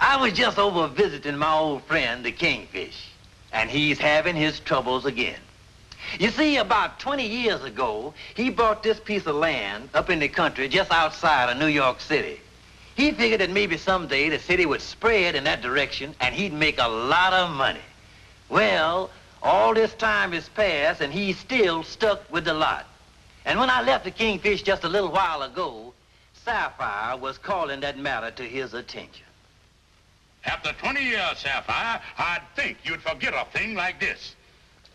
I was just over visiting my old friend, the Kingfish, and he's having his troubles again. You see, about 20 years ago, he bought this piece of land up in the country just outside of New York City. He figured that maybe someday the city would spread in that direction and he'd make a lot of money. Well, all this time has passed and he's still stuck with the lot. And when I left the Kingfish just a little while ago, Sapphire was calling that matter to his attention. After 20 years, Sapphire, I'd think you'd forget a thing like this.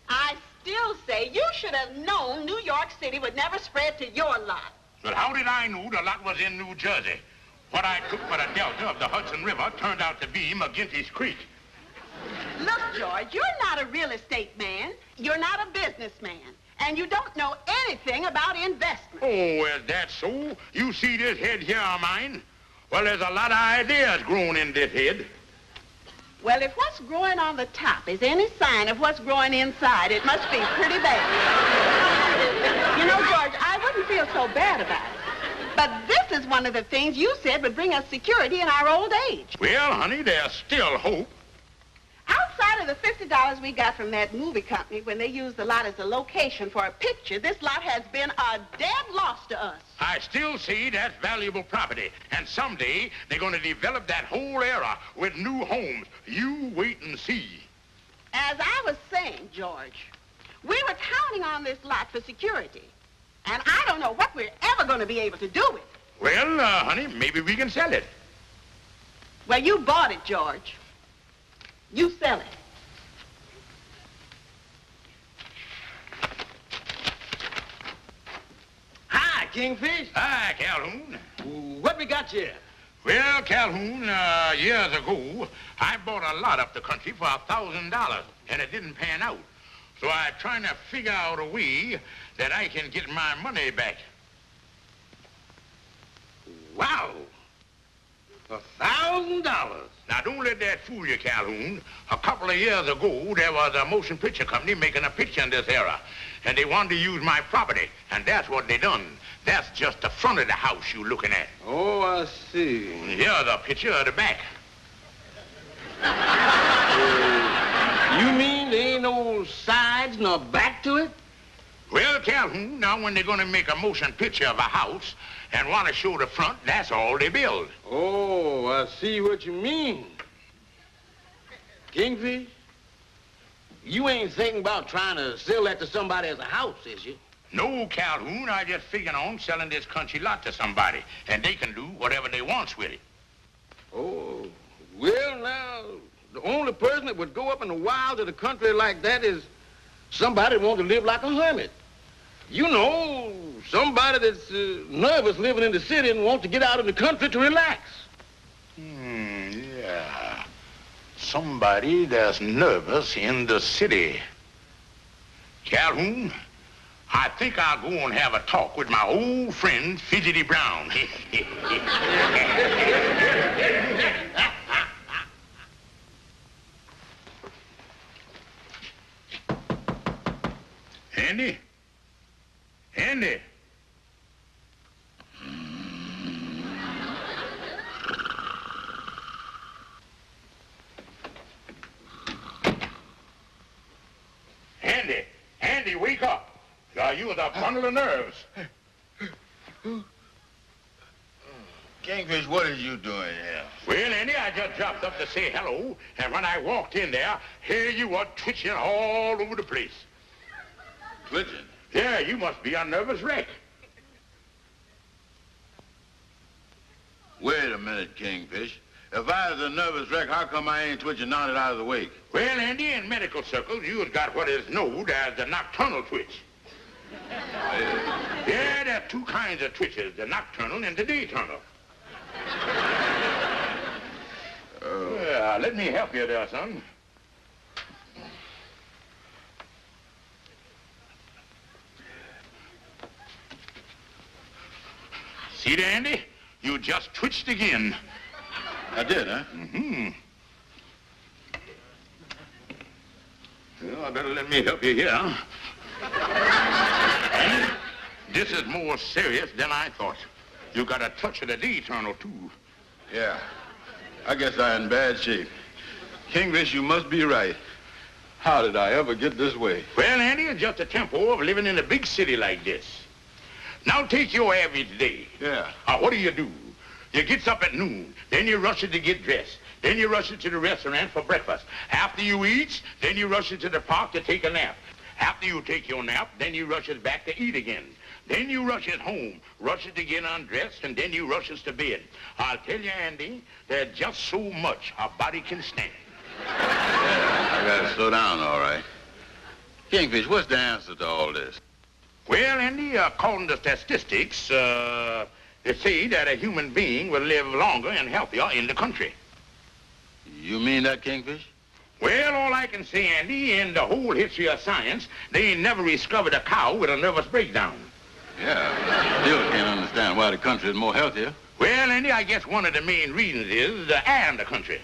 I still say you should have known New York City would never spread to your lot. But how did I know the lot was in New Jersey? What I took for the delta of the Hudson River turned out to be McGinty's Creek. Look, George, you're not a real estate man. You're not a businessman. And you don't know anything about investment. Oh, is that so? You see this head here of mine? Well, there's a lot of ideas growing in this head. Well, if what's growing on the top is any sign of what's growing inside, it must be pretty bad. You know, George, I wouldn't feel so bad about it. But this is one of the things you said would bring us security in our old age. Well, honey, there's still hope. Outside of the $50 we got from that movie company when they used the lot as a location for a picture, this lot has been a dead loss to us. I still see that's valuable property. And someday they're going to develop that whole area with new homes. You wait and see. As I was saying, George, we were counting on this lot for security. And I don't know what we're ever going to be able to do with it. Well, honey, maybe we can sell it. Well, you bought it, George. You sell it. Hi, Kingfish. Hi, Calhoun. What we got here? Well, Calhoun, years ago, I bought a lot up the country for $1,000, and it didn't pan out. So I'm trying to figure out a way that I can get my money back. Wow. $1,000. Now, don't let that fool you, Calhoun. A couple of years ago, there was a motion picture company making a picture in this era, and they wanted to use my property, and that's what they done. That's just the front of the house you're looking at. Oh, I see. Here's a picture of the back. You mean there ain't no sides nor back to it? Well, Calhoun, now when they're going to make a motion picture of a house and want to show the front, that's all they build. Oh, I see what you mean. Kingfish, you ain't thinking about trying to sell that to somebody as a house, is you? No, Calhoun, I just figuring on selling this country lot to somebody, and they can do whatever they want with it. Oh, well, now, the only person that would go up in the wilds of the country like that is somebody who wants to live like a hermit. You know, somebody that's nervous living in the city and wants to get out in the country to relax. Yeah. Somebody that's nervous in the city. Calhoun, I think I'll go and have a talk with my old friend, Fidgety Brown. Andy? Andy? Andy! Andy, wake up! You with a bundle of nerves. Kingfish, what are you doing here? Well, Andy, I just dropped up to say hello, and when I walked in there, here you were twitching all over the place. Twitching? Yeah, you must be a nervous wreck. Wait a minute, Kingfish. If I was a nervous wreck, how come I ain't twitching now that I was awake? Well, Andy, in medical circles, you've got what is known as the nocturnal twitch. Yeah, there are two kinds of twitches, the nocturnal and the dayturnal. Well, let me help you there, son. See there, Andy? You just twitched again. I did, huh? Mm-hmm. Well, I better let me help you here. Andy, this is more serious than I thought. You got a touch of the dayturnal, too. Yeah. I guess I'm in bad shape. Kingfish, you must be right. How did I ever get this way? Well, Andy, it's just the tempo of living in a big city like this. Now take your average day. Yeah. What do? You get up at noon, then you rush it to get dressed. Then you rush it to the restaurant for breakfast. After you eat, then you rush it to the park to take a nap. After you take your nap, then you rush it back to eat again. Then you rush it home, rush it to get undressed, and then you rush it to bed. I'll tell you, Andy, there's just so much our body can stand. Yeah, I gotta slow down, all right. Kingfish, what's the answer to all this? Well, Andy, according to statistics, they say that a human being will live longer and healthier in the country. You mean that, Kingfish? Well, all I can say, Andy, in the whole history of science, they ain't never discovered a cow with a nervous breakdown. Yeah, I still can't understand why the country is more healthier. Well, Andy, I guess one of the main reasons is the air in the country.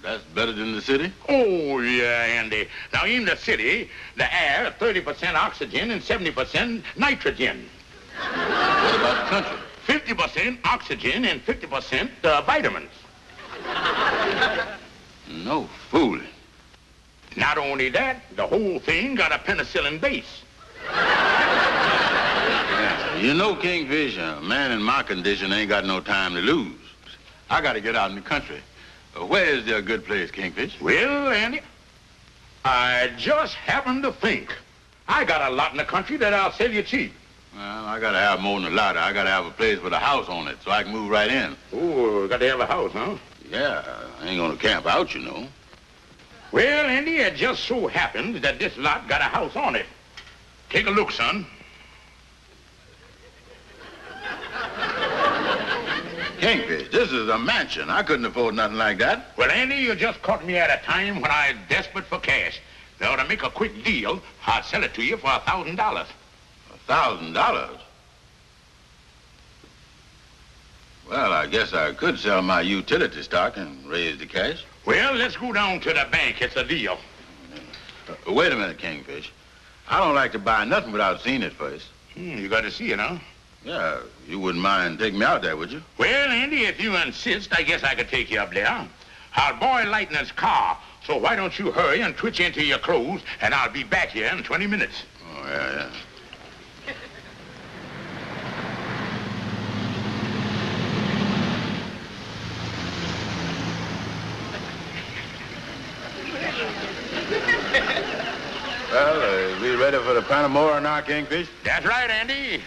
That's better than the city? Oh, yeah, Andy. Now, in the city, the air is 30% oxygen and 70% nitrogen. What about the country? 50% oxygen and 50% vitamins. No fooling. Not only that, the whole thing got a penicillin base. Yeah. You know, Kingfish, a man in my condition ain't got no time to lose. I gotta get out in the country. Where is there a good place, Kingfish? Well, Andy, I just happened to think. I got a lot in the country that I'll sell you cheap. Well, I gotta have more than a lot. I gotta have a place with a house on it so I can move right in. Oh, got to have a house, huh? Yeah, I ain't gonna camp out, you know. Well, Andy, it just so happens that this lot got a house on it. Take a look, son. Kingfish, this is a mansion. I couldn't afford nothing like that. Well, Andy, you just caught me at a time when I was desperate for cash. Now, to make a quick deal, I'll sell it to you for $1,000. $1,000? Well, I guess I could sell my utility stock and raise the cash. Well, let's go down to the bank. It's a deal. Wait a minute, Kingfish. I don't like to buy nothing without seeing it first. You got to see it, huh? Yeah, you wouldn't mind taking me out there, would you? Well, Andy, if you insist, I guess I could take you up there. I'll boil Lightning's car, so why don't you hurry and twitch into your clothes, and I'll be back here in 20 minutes. Oh, yeah. Well, we ready for the Panamora now, Kingfish? That's right, Andy.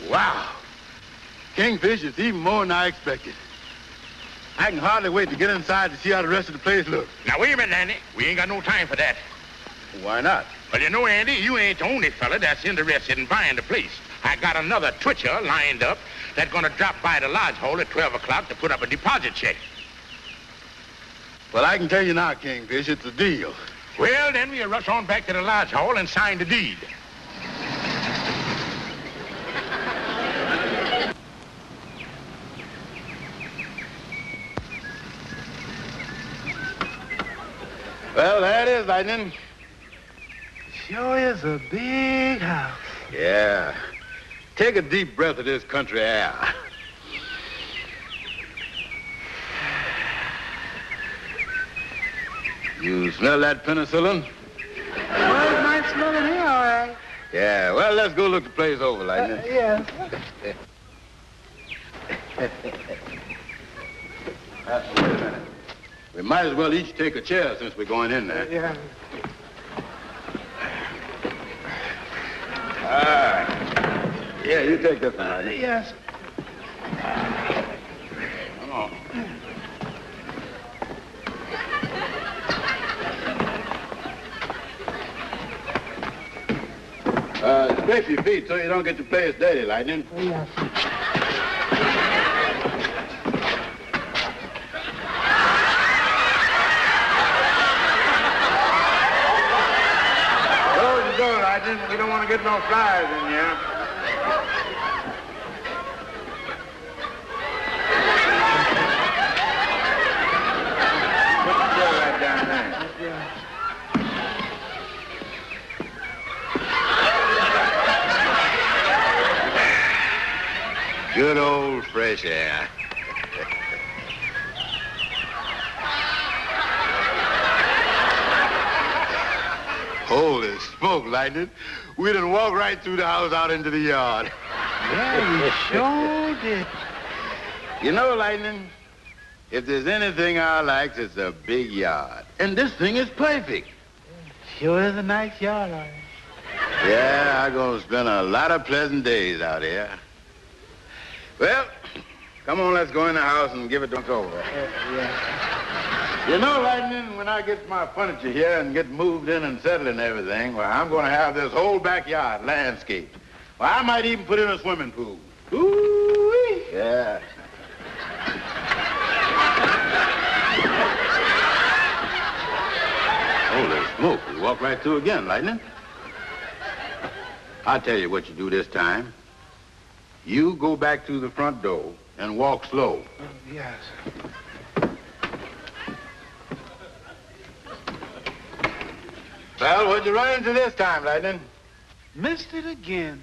Wow. Kingfish is even more than I expected. I can hardly wait to get inside to see how the rest of the place looks. Now, wait a minute, Andy. We ain't got no time for that. Why not? Well, you know, Andy, you ain't the only fella that's interested in buying the place. I got another twitcher lined up that's gonna drop by the lodge hall at 12 o'clock to put up a deposit check. Well, I can tell you now, Kingfish, it's a deal. Well, then we'll rush on back to the lodge hall and sign the deed. Well, there it is, Lightning. Sure is a big house. Yeah. Take a deep breath of this country air. You smell that penicillin? Well, it might smell in here, all right. Yeah, well, let's go look the place over, Lightning. Yes. Wait a minute. We might as well each take a chair since we're going in there. Yeah. All right. Yeah, you take this one, Lightning. Yes. Come on. Scrape your feet so you don't get your place dirty, Lightning. Yes. Close the door, Lightning. We don't want to get no flies in here. Put the chair right down there. Yeah. Good old fresh air. Holy smoke, Lightning. We done walked right through the house out into the yard. Yeah, we sure did. You know, Lightning, if there's anything I like, it's a big yard. And this thing is perfect. Sure is a nice yard, all right. Yeah, I'm going to spend a lot of pleasant days out here. Well, come on, let's go in the house and give it once over. Yeah. You know, Lightning, when I get my furniture here and get moved in and settled and everything, well, I'm going to have this whole backyard landscaped. Well, I might even put in a swimming pool. Ooh-wee. Yeah. Holy smoke, we walk right through again, Lightning. I'll tell you what you do this time. You go back through the front door and walk slow. Oh, yes. Well, what'd you run into this time, Lightning? Missed it again.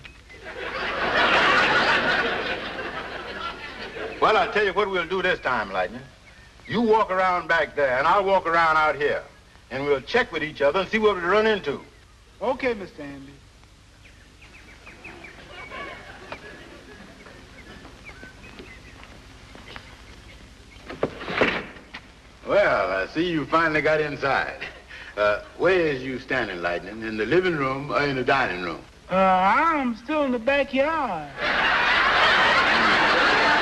Well, I'll tell you what we'll do this time, Lightning. You walk around back there, and I'll walk around out here. And we'll check with each other and see what we run into. Okay, Mr. Andy. Well, I see you finally got inside. Where is you standing, Lightning? In the living room or in the dining room? I'm still in the backyard.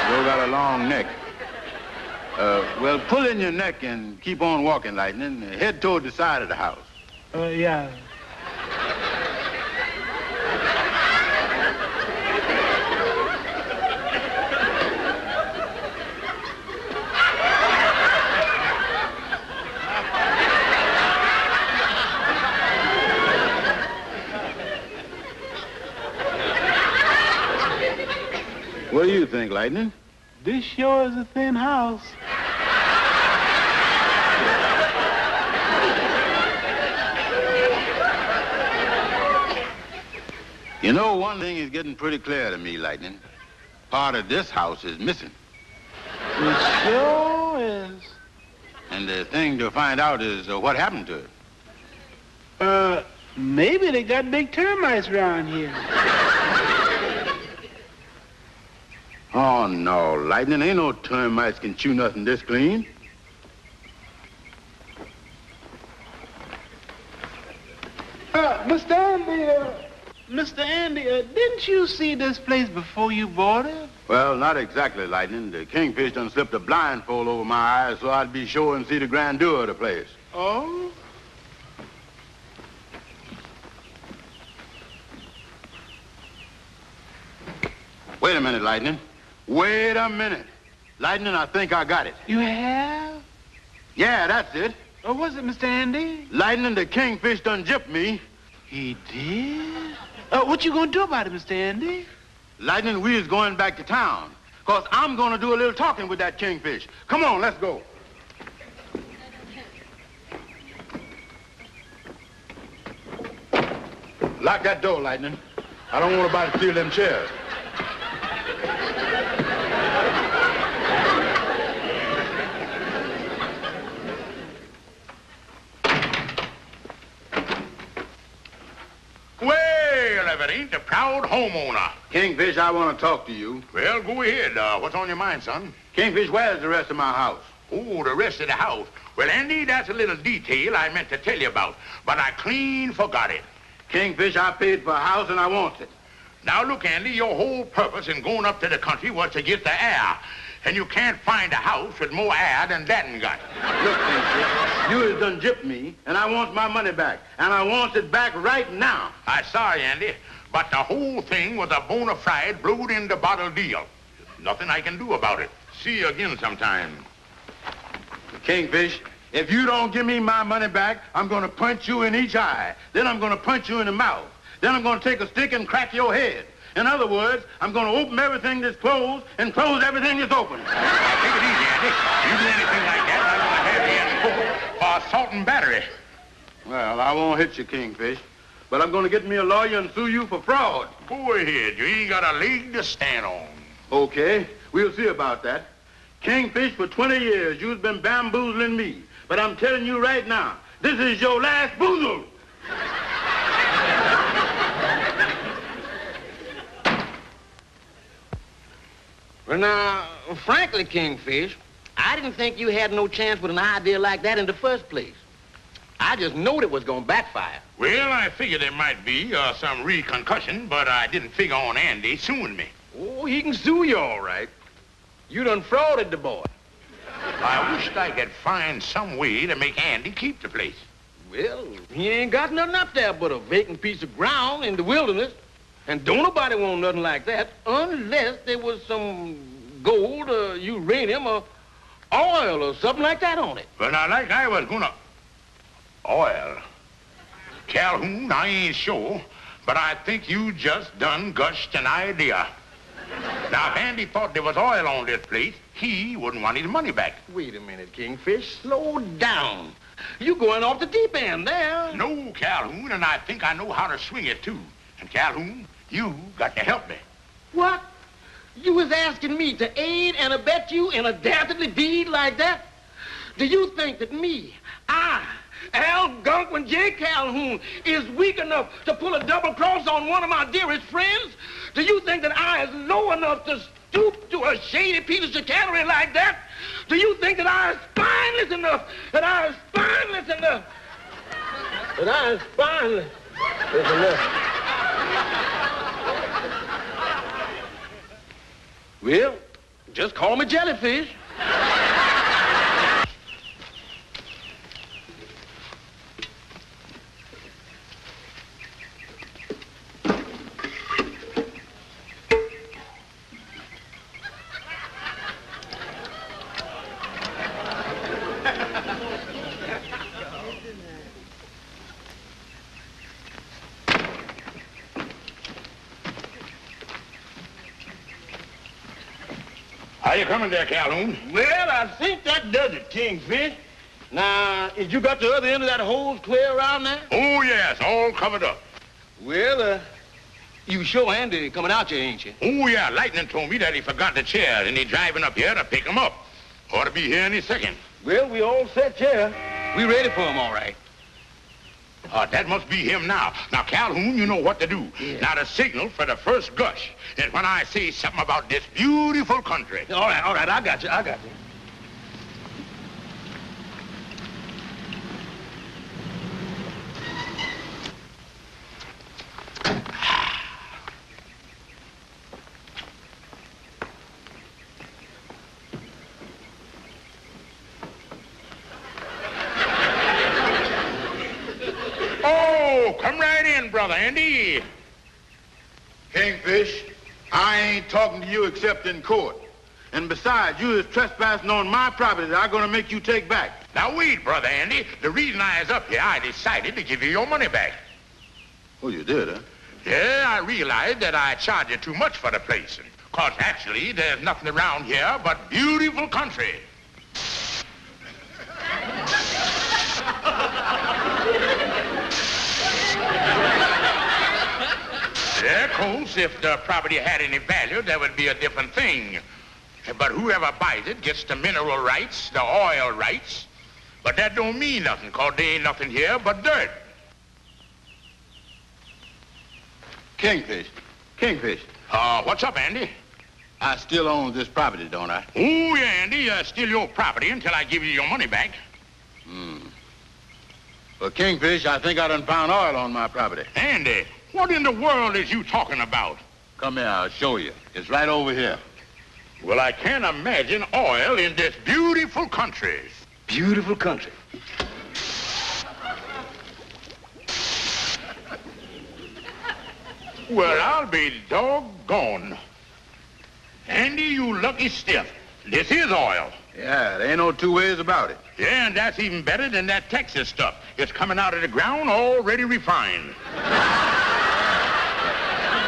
You got a long neck. Well, pull in your neck and keep on walking, Lightning. Head toward the side of the house. Yeah. What do you think, Lightning? This sure is a thin house. You know, one thing is getting pretty clear to me, Lightning. Part of this house is missing. It sure is. And the thing to find out is what happened to it. Maybe they got big termites around here. Oh, no, Lightning. Ain't no termites can chew nothing this clean. Mr. Andy, didn't you see this place before you bought it? Well, not exactly, Lightning. The Kingfish done slipped a blindfold over my eyes so I'd be sure and see the grandeur of the place. Oh? Wait a minute, Lightning. Wait a minute. Lightning, I think I got it. You have? Yeah, that's it. Or was it, Mr. Andy? Lightning, the Kingfish done gypped me. He did? What you gonna do about it, Mr. Andy? Lightning, we is going back to town. 'Cause I'm gonna do a little talking with that Kingfish. Come on, let's go. Lock that door, Lightning. I don't want nobody to steal them chairs. Well, if it ain't the proud homeowner. Kingfish, I want to talk to you. Well, go ahead. What's on your mind, son? Kingfish, where's the rest of my house? Oh, the rest of the house. Well, Andy, that's a little detail I meant to tell you about, but I clean forgot it. Kingfish, I paid for a house and I want it. Now, look, Andy, your whole purpose in going up to the country was to get the air. And you can't find a house with more air than that and got. Look, Kingfish, you has done gypped me, and I want my money back. And I want it back right now. I'm sorry, Andy, but the whole thing was a bona fide blowed in the bottle deal. Nothing I can do about it. See you again sometime. Kingfish, if you don't give me my money back, I'm going to punch you in each eye. Then I'm going to punch you in the mouth. Then I'm going to take a stick and crack your head. In other words, I'm going to open everything that's closed and close everything that's open. Now, take it easy, Andy. You do anything like that, I'm going to have you in court for assault and battery. Well, I won't hit you, Kingfish, but I'm going to get me a lawyer and sue you for fraud. Go ahead. You ain't got a leg to stand on. Okay, we'll see about that. Kingfish, for 20 years, you've been bamboozling me. But I'm telling you right now, this is your last boozle. Well, now, frankly, Kingfish, I didn't think you had no chance with an idea like that in the first place. I just knowed it was going to backfire. Well, I figured there might be some reconcusion, but I didn't figure on Andy suing me. Oh, he can sue you all right. You done frauded the boy. I wished I could find some way to make Andy keep the place. Well, he ain't got nothing up there but a vacant piece of ground in the wilderness. And don't nobody want nothing like that unless there was some gold or uranium or oil or something like that on it. But now, like I was gonna... Oil. Calhoun, I ain't sure, but I think you just done gushed an idea. Now, if Andy thought there was oil on this place, he wouldn't want his money back. Wait a minute, Kingfish. Slow down. You going off the deep end there. No, Calhoun, and I think I know how to swing it, too. And, Calhoun, you got to help me. What? You was asking me to aid and abet you in a dastardly deed like that? Do you think that me, Al Gunkwin J. Calhoun, is weak enough to pull a double cross on one of my dearest friends? Do you think that I is low enough to stoop to a shady piece of chicanery like that? Do you think that I is spineless enough? That I is spineless enough? That I is spineless enough? Well, just call me Jellyfish. How you coming there, Calhoun? Well, I think that does it, Kingfish. Now, is you got the other end of that hose clear around there? Oh, yes, all covered up. Well, you sure Andy coming out here, ain't you? Oh, yeah, Lightning told me that he forgot the chairs and he's driving up here to pick them up. Ought to be here any second. Well, we all set here. We ready for him, all right. That must be him now. Now, Calhoun, you know what to do. Yeah. Now, the signal for the first gush is when I say something about this beautiful country. All right, I got you. Oh, come right in, Brother Andy. Kingfish, I ain't talking to you except in court. And besides, you is trespassing on my property that I'm going to make you take back. Now, wait, Brother Andy. The reason I is up here, I decided to give you your money back. Oh, you did, huh? Yeah, I realized that I charged you too much for the place. Because actually, there's nothing around here but beautiful country. Yeah, of course, if the property had any value, that would be a different thing. But whoever buys it gets the mineral rights, the oil rights. But that don't mean nothing, because there ain't nothing here but dirt. Kingfish. What's up, Andy? I still own this property, don't I? Oh, yeah, Andy, still your property until I give you your money back. Well, Kingfish, I think I done found oil on my property. Andy, what in the world is you talking about? Come here, I'll show you. It's right over here. Well, I can't imagine oil in this beautiful country. Beautiful country. Well, I'll be doggone. Andy, you lucky stiff. This is oil. Yeah, there ain't no two ways about it. Yeah, and that's even better than that Texas stuff. It's coming out of the ground already refined.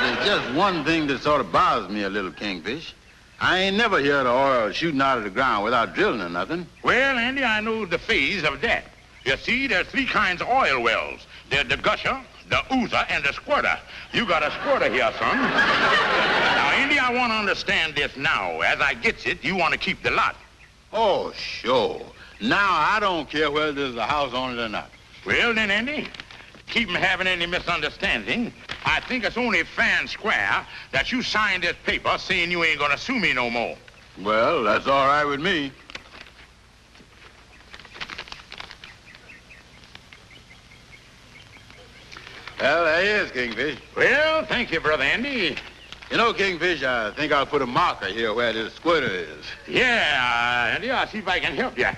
There's just one thing that sort of bothers me a little, Kingfish. I ain't never heard of oil shooting out of the ground without drilling or nothing. Well, Andy, I know the phase of that. You see, there's three kinds of oil wells. There's the gusher, the oozer, and the squirter. You got a squirter here, son. Now, Andy, I want to understand this now. As I gets it, you want to keep the lot. Oh, sure. Now I don't care whether there's a house on it or not. Well, then, Andy, keep from having any misunderstanding. I think it's only fair and square that you sign this paper saying you ain't gonna sue me no more. Well, that's all right with me. Well, there he is, Kingfish. Well, thank you, Brother Andy. You know, Kingfish, I think I'll put a marker here where this squirter is. Yeah, Andy, I'll see if I can help you.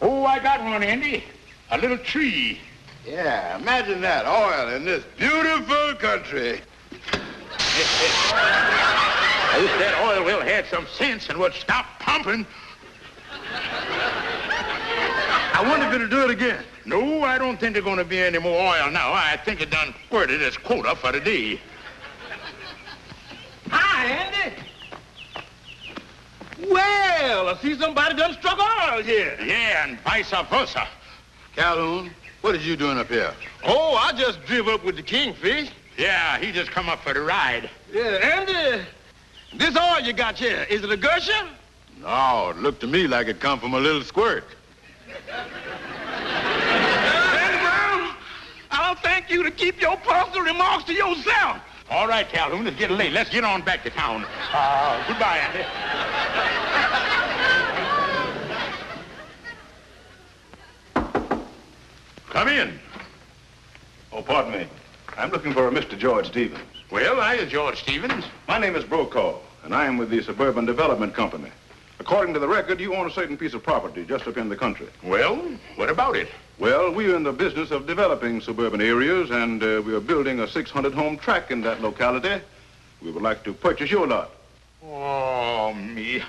Oh, I got one, Andy. A little tree. Yeah, imagine that, oil in this beautiful country. I wish that oil well had some sense and would stop pumping. I wonder if it'll do it again. No, I don't think there's going to be any more oil now. I think it done squirted its quota for the day. Hi, Andy. Well, I see somebody done struck oil here. Yeah, and vice versa. Calhoun, what is you doing up here? Oh, I just drove up with the Kingfish. Yeah, he just come up for the ride. Yeah, Andy, this oil you got here, is it a gusher? No, it looked to me like it come from a little squirt. Andy Brown, I'll thank you to keep your personal remarks to yourself. All right, Calhoun, it's getting late. Let's get on back to town. Goodbye, Andy. Come in. Oh, pardon me. I'm looking for a Mr. George Stevens. Well, I is George Stevens. My name is Brokaw, and I am with the Suburban Development Company. According to the record, you own a certain piece of property just up in the country. Well, what about it? Well, we are in the business of developing suburban areas, and we are building a 600-home tract in that locality. We would like to purchase your lot. Oh, me.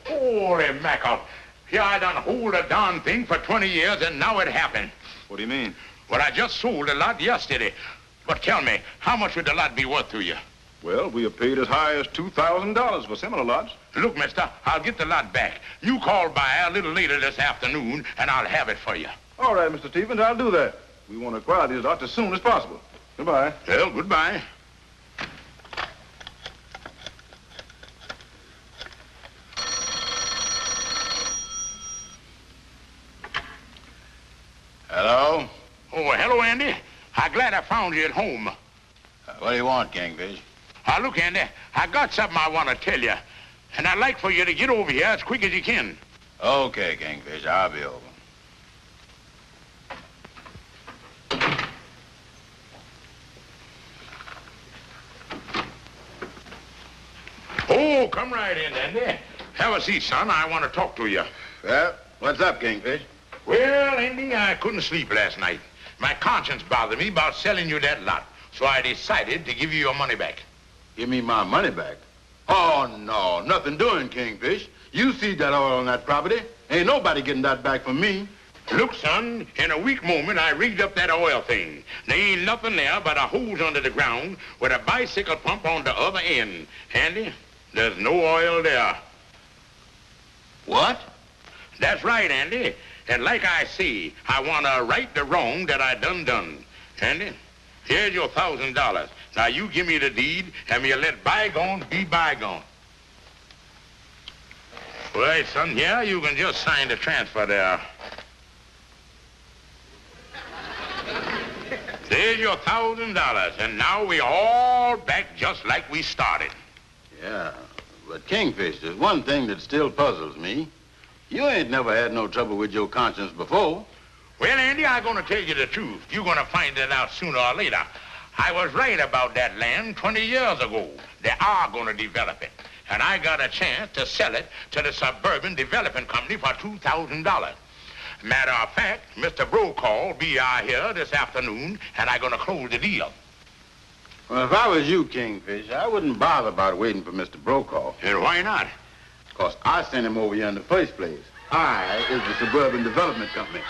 Holy mackerel. Here I done hold a darn thing for 20 years, and now it happened. What do you mean? Well, I just sold a lot yesterday. But tell me, how much would the lot be worth to you? Well, we have paid as high as $2,000 for similar lots. Look, mister, I'll get the lot back. You call by a little later this afternoon, and I'll have it for you. All right, Mr. Stevens, I'll do that. We want to acquire these lots as soon as possible. Goodbye. Well, goodbye. Hello? Oh, hello, Andy. I'm glad I found you at home. What do you want, Kingfish? Look, Andy, I got something I want to tell you. And I'd like for you to get over here as quick as you can. Okay, Kingfish, I'll be over. Oh, come right in, Andy. Have a seat, son. I want to talk to you. Well, what's up, Kingfish? Well, Andy, I couldn't sleep last night. My conscience bothered me about selling you that lot. So I decided to give you your money back. Give me my money back? Oh, no, nothing doing, Kingfish. You see that oil on that property. Ain't nobody getting that back from me. Look, son, in a weak moment, I rigged up that oil thing. There ain't nothing there but a hose under the ground with a bicycle pump on the other end. Andy, there's no oil there. What? That's right, Andy. And like I say, I want to right the wrong that I done. Andy, here's your $1,000. Now, you give me the deed, and we'll let bygones be bygones. Well, son, yeah, you can just sign the transfer there. There's your $1,000, and now we're all back just like we started. Yeah, but Kingfish, there's one thing that still puzzles me. You ain't never had no trouble with your conscience before. Well, Andy, I'm going to tell you the truth. You're going to find it out sooner or later. I was right about that land 20 years ago. They are going to develop it. And I got a chance to sell it to the Suburban Development Company for $2,000. Matter of fact, Mr. Brokaw will be out here this afternoon, and I'm going to close the deal. Well, if I was you, Kingfish, I wouldn't bother about waiting for Mr. Brokaw. And why not? Because I sent him over here in the first place. I is the Suburban Development Company.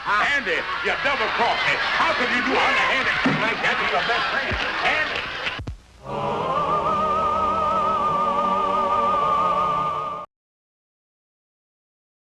Andy, you double-crossed me. How could you do underhanded things like that to your best friend?